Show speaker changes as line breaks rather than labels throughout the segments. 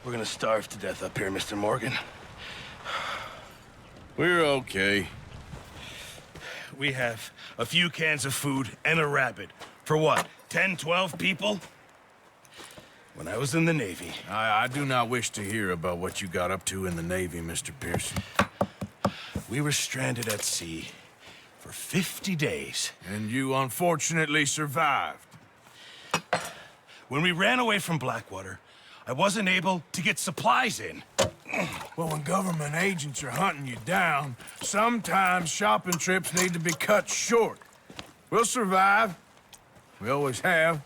We're gonna starve to death up here, Mr. Morgan.
We're okay.
We have a few cans of food and a rabbit. For what, 10, 12 people? When I was in the Navy...
I do not wish to hear about what you got up to in the Navy, Mr. Pearson.
We were stranded at sea for 50 days.
And you unfortunately survived.
When we ran away from Blackwater, I wasn't able to get supplies in.
Well, when government agents are hunting you down, sometimes shopping trips need to be cut short. We'll survive. We always have.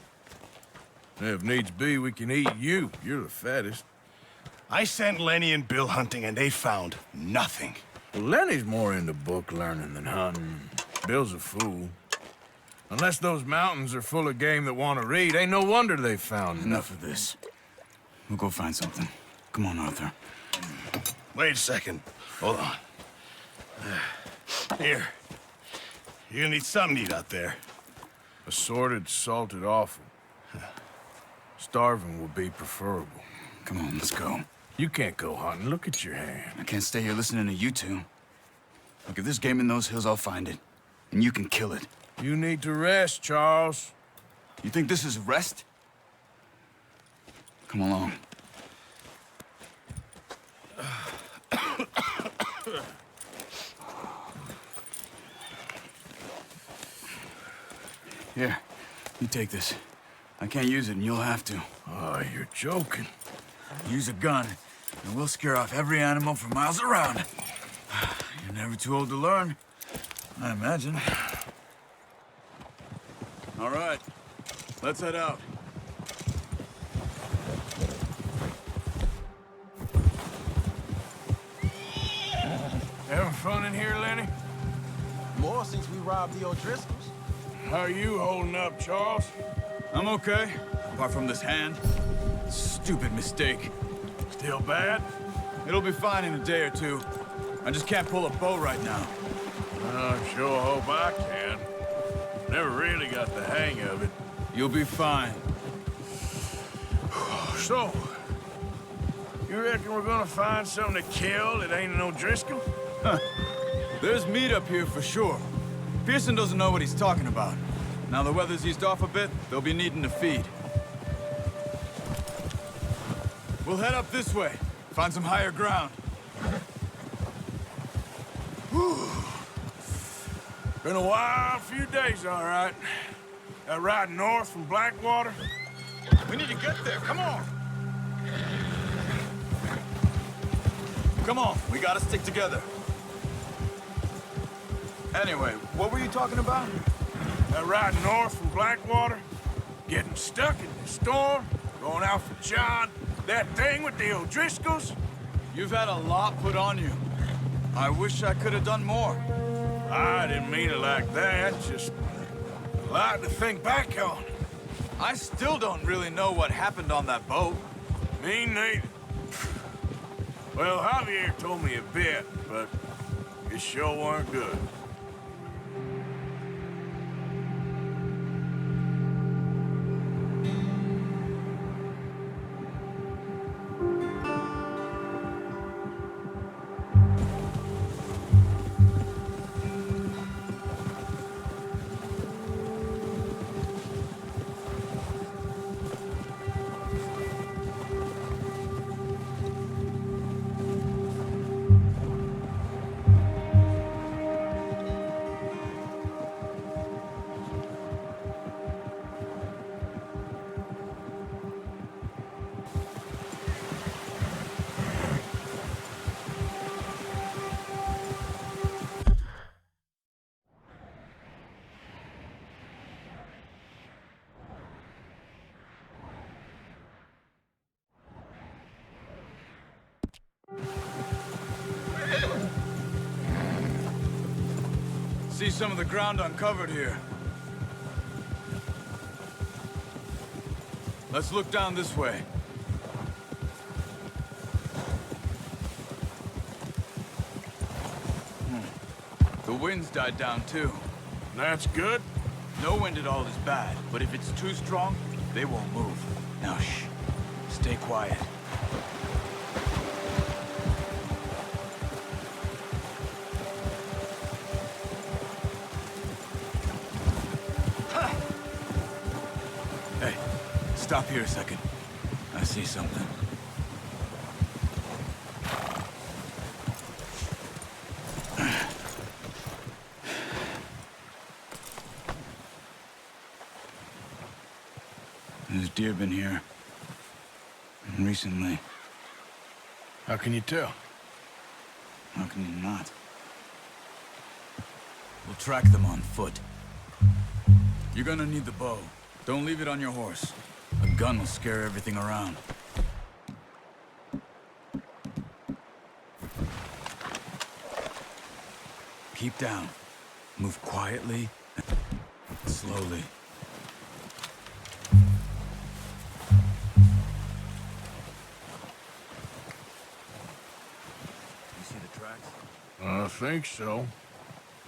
And if needs be, we can eat you. You're the fattest.
I sent Lenny and Bill hunting, and they found nothing.
Well, Lenny's more into book learning than hunting. Bill's a fool. Unless those mountains are full of game that want to read, ain't no wonder they found
Enough of this. We'll go find something. Come on, Arthur.
Wait a second. Hold on. Here. You're gonna need something to eat out there.
Assorted, salted offal. Starving would be preferable.
Come on, let's go.
You can't go hunting. Look at your hand.
I can't stay here listening to you two. Look, if there's game in those hills, I'll find it. And you can kill it.
You need to rest, Charles.
You think this is rest? Come along. Here, you take this. I can't use it, and you'll have to.
Oh, you're joking.
Use a gun, and we'll scare off every animal for miles around. You're never too old to learn, I imagine. All right, let's head out.
Having fun in here, Lenny?
More since we robbed the O'Driscolls.
How are you holding up, Charles?
I'm okay, apart from this hand. Stupid mistake.
Still bad?
It'll be fine in a day or two. I just can't pull a bow right now.
I sure hope I can. Never really got the hang of it.
You'll be fine.
So, you reckon we're gonna find something to kill that ain't an O'Driscoll?
Huh. There's meat up here for sure. Pearson doesn't know what he's talking about. Now the weather's eased off a bit, they'll be needing to feed. We'll head up this way, find some higher ground.
Whew. Been a wild few days, all right. That ride north from Blackwater?
We need to get there, come on! Come on, we gotta stick together. Anyway, what were you talking about?
That ride north from Blackwater? Getting stuck in the storm? Going out for John? That thing with the O'Driscolls?
You've had a lot put on you. I wish I could have done more.
I didn't mean it like that, just a lot to think back on.
I still don't really know what happened on that boat.
Me neither. Well, Javier told me a bit, but it sure weren't good.
See some of the ground uncovered here. Let's look down this way. The wind's died down too.
That's good.
No wind at all is bad, but if it's too strong, they won't move. Now shh. Stay quiet. Hey, stop here a second. I see something. There's deer been here. Recently.
How can you tell?
How can you not? We'll track them on foot. You're gonna need the bow. Don't leave it on your horse. A gun will scare everything around. Keep down. Move quietly and slowly. You see the tracks?
I think so.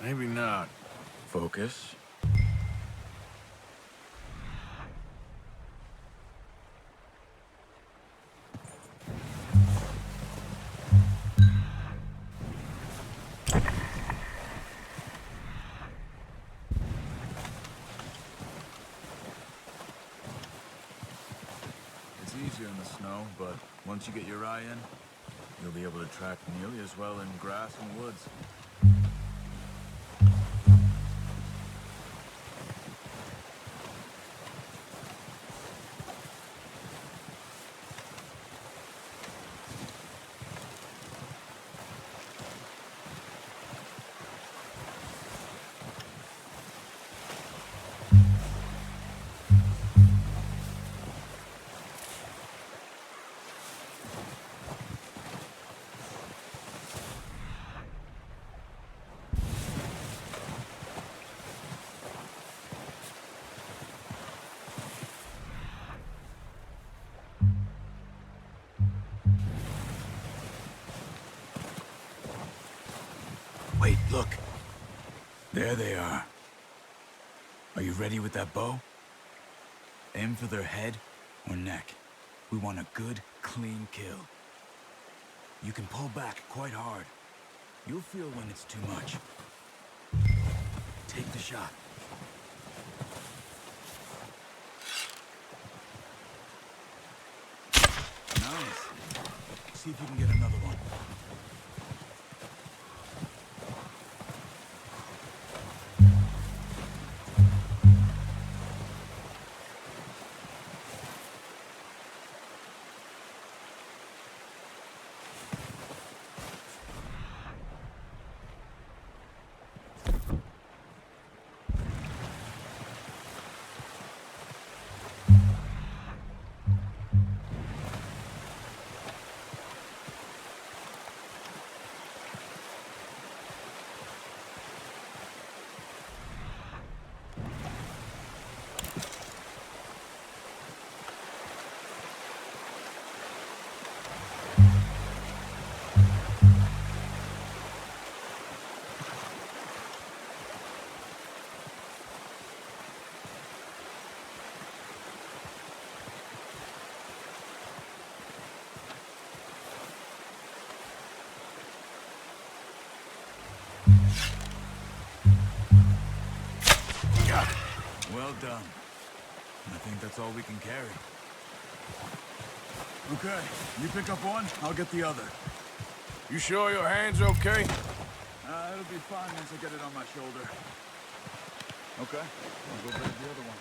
Maybe not.
Focus. It's easier in the snow, but once you get your eye in, you'll be able to track nearly as well in grass and woods. Wait, look. There they are. Are you ready with that bow? Aim for their head or neck. We want a good, clean kill. You can pull back quite hard. You'll feel when it's too much. Take the shot. Nice. See if you can get another one. Well done. I think that's all we can carry. Okay, you pick up one, I'll get the other.
You sure your hand's okay?
It'll be fine once I get it on my shoulder. Okay, I'll go grab the other one.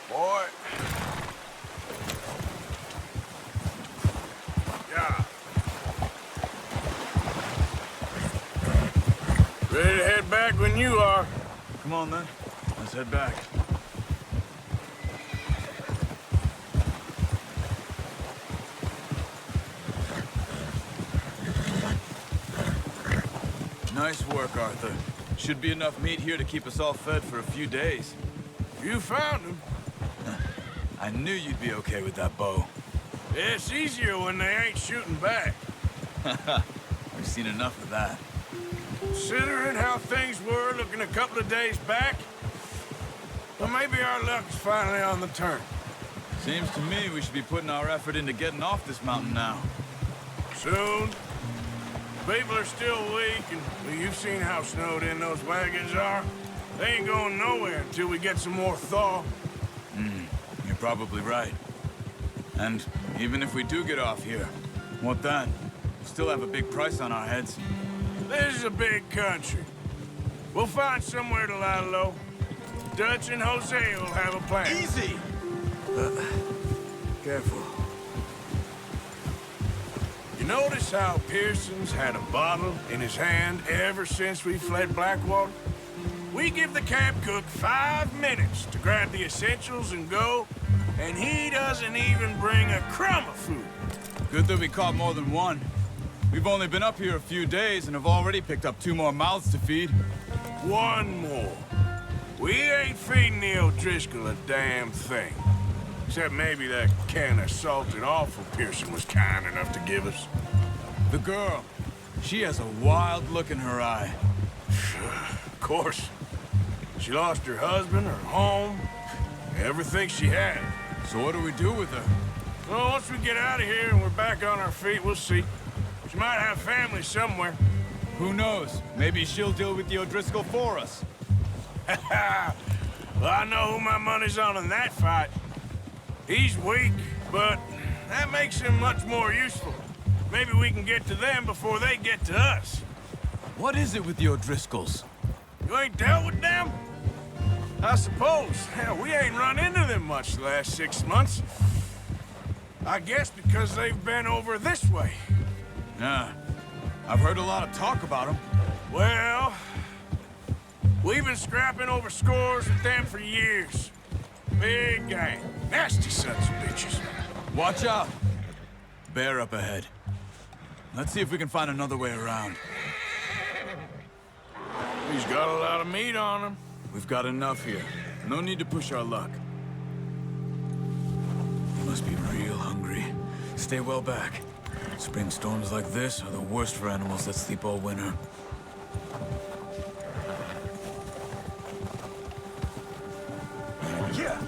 Boy. Yeah. Ready to head back when you are.
Come on, then. Let's head back. Nice work, Arthur. Should be enough meat here to keep us all fed for a few days.
You found him.
I knew you'd be okay with that bow.
It's easier when they ain't shooting back.
We've seen enough of that.
Considering how things were looking a couple of days back, well, maybe our luck's finally on the turn.
Seems to me we should be putting our effort into getting off this mountain now.
Soon. People are still weak, and well, you've seen how snowed in those wagons are. They ain't going nowhere until we get some more thaw.
You're probably right. And even if we do get off here, what then? We still have a big price on our heads.
This is a big country. We'll find somewhere to lie low. Dutch and Jose will have a plan.
Easy!
Careful. You notice how Pearson's had a bottle in his hand ever since we fled Blackwater? We give the camp cook 5 minutes to grab the essentials and go, and he doesn't even bring a crumb of food.
Good that we caught more than one. We've only been up here a few days and have already picked up 2 more mouths to feed.
One more. We ain't feeding the O'Driscoll a damn thing. Except maybe that can of salted offal Pearson was kind enough to give us.
The girl, she has a wild look in her eye.
Of course. She lost her husband, her home, everything she had.
So what do we do with her?
Well, once we get out of here and we're back on our feet, we'll see. She might have family somewhere.
Who knows? Maybe she'll deal with the O'Driscoll for us.
Well, I know who my money's on in that fight. He's weak, but that makes him much more useful. Maybe we can get to them before they get to us.
What is it with the O'Driscolls?
You ain't dealt with them? I suppose. Hell, we ain't run into them much the last 6 months. I guess because they've been over this way.
Yeah, I've heard a lot of talk about them.
Well, we've been scrapping over scores with them for years. Big gang. Nasty sons of bitches.
Watch out! Bear up ahead. Let's see if we can find another way around.
He's got a lot of meat on him.
We've got enough here. No need to push our luck. You must be real hungry. Stay well back. Spring storms like this are the worst for animals that sleep all winter.
Yeah.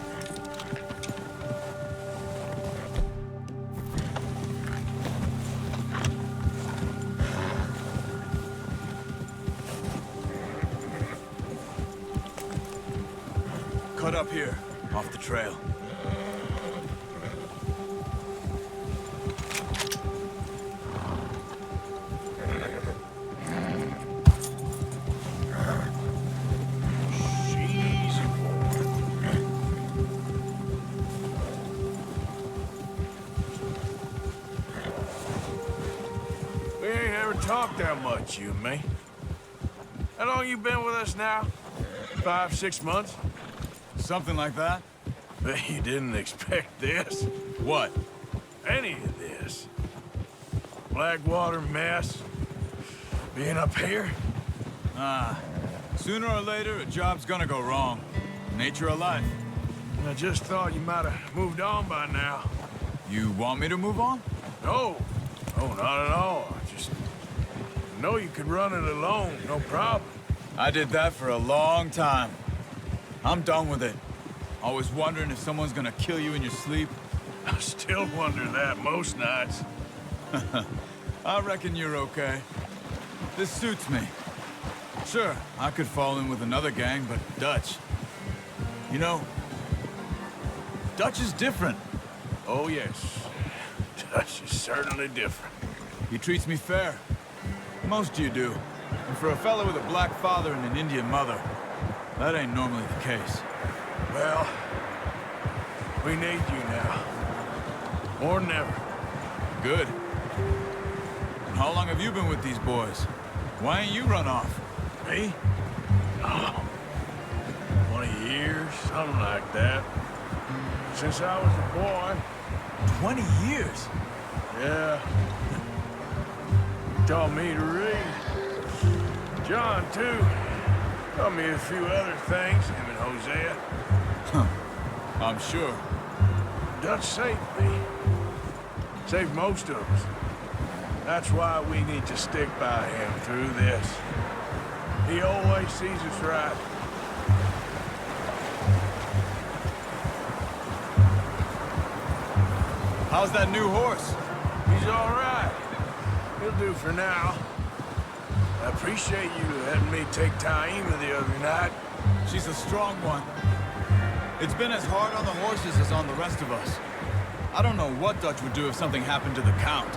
Cut up here, off the trail.
We ain't ever talked that much, you and me. How long you been with us now? 5, 6 months?
Something like that?
Bet you didn't expect this.
What?
Any of this. Blackwater mess. Being up here.
Sooner or later, a job's gonna go wrong. Nature of life.
I just thought you might have moved on by now.
You want me to move on?
No. No, not at all. I just know you could run it alone, no problem.
I did that for a long time. I'm done with it. Always wondering if someone's gonna kill you in your sleep.
I still wonder that most nights.
I reckon you're okay. This suits me. Sure, I could fall in with another gang, but Dutch. You know, Dutch is different.
Oh, yes. Dutch is certainly different.
He treats me fair. Most you do. And for a fellow with a black father and an Indian mother, that ain't normally the case.
Well, We need you now. More than ever.
Good. And how long have you been with these boys? Why ain't you run off?
Me? Oh, 20 years, something like that. Since I was a boy.
20 years?
Yeah. Taught me to read. John, too. Taught me a few other things, him and Hosea.
I'm sure.
Dutch saved me. Saved most of us. That's why we need to stick by him through this. He always sees us right.
How's that new horse?
He's all right. He'll do for now. I appreciate you letting me take Taima the other night.
She's a strong one. It's been as hard on the horses as on the rest of us. I don't know what Dutch would do if something happened to the Count.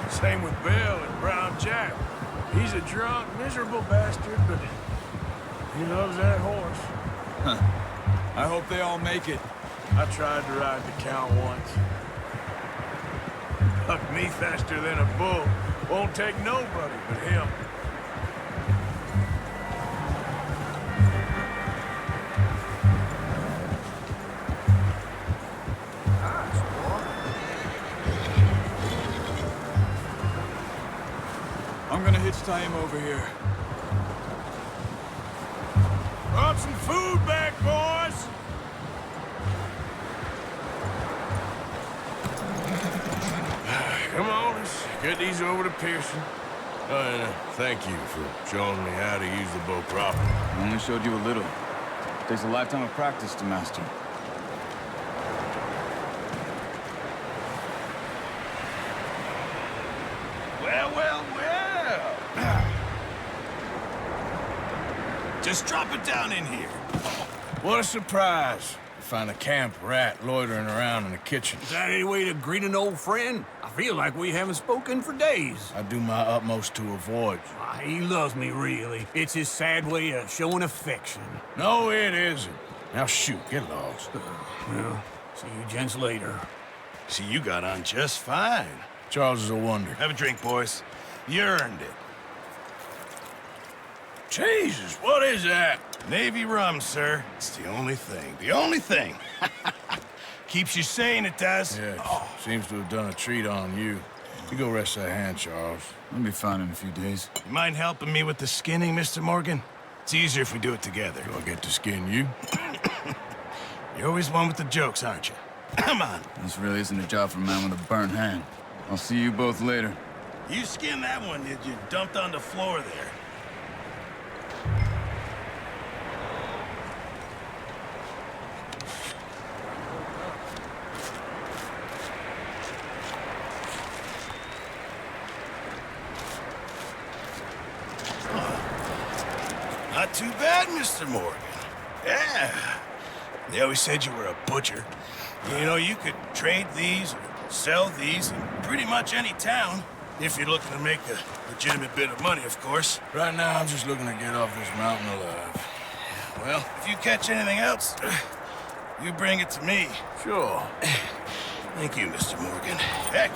Same with Bill and Brown Jack. He's a drunk, miserable bastard, but he loves that horse.
Huh. I hope they all make it.
I tried to ride the Count once. Bucked me faster than a bull. Won't take nobody but him.
I'm gonna hitch Taima over here.
Brought some food back, boys! Come on, let's get these over to Pearson. And thank you for showing me how to use the bow properly.
I only showed you a little. Takes a lifetime of practice to master.
Well, well, well. Just drop it down in here.
What a surprise to find a camp rat loitering around in the kitchen.
Is that any way to greet an old friend? I feel like we haven't spoken for days.
I do my utmost to avoid you.
He loves me, really. It's his sad way of showing affection.
No, it isn't. Now shoot, get lost.
Well, see you gents later.
See, you got on just fine.
Charles is a wonder.
Have a drink, boys. You earned it.
Jesus, what is that?
Navy rum, sir. It's the only thing. The only thing. Keeps you sane, it does.
Yeah, seems to have done a treat on you. You go rest that hand, Charles.
I'll be fine in a few days.
You mind helping me with the skinning, Mr. Morgan? It's easier if we do it together.
Do I get to skin you?
You're always one with the jokes, aren't you? Come on.
This really isn't a job for a man with a burnt hand. I'll see you both later.
You skinned that one that you dumped on the floor there. Not too bad, Mr. Morgan. Yeah. They always said you were a butcher. You know, you could trade these or sell these in pretty much any town, if you're looking to make a legitimate bit of money, of course.
Right now, I'm just looking to get off this mountain alive.
Well, if you catch anything else, you bring it to me.
Sure.
Thank you, Mr. Morgan. Heck,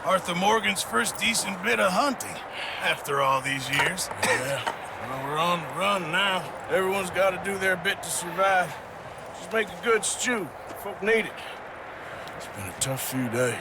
Arthur Morgan's first decent bit of hunting after all these years.
Yeah. Well, we're on the run now. Everyone's got to do their bit to survive. Just make a good stew. Folk need it. It's been a tough few days.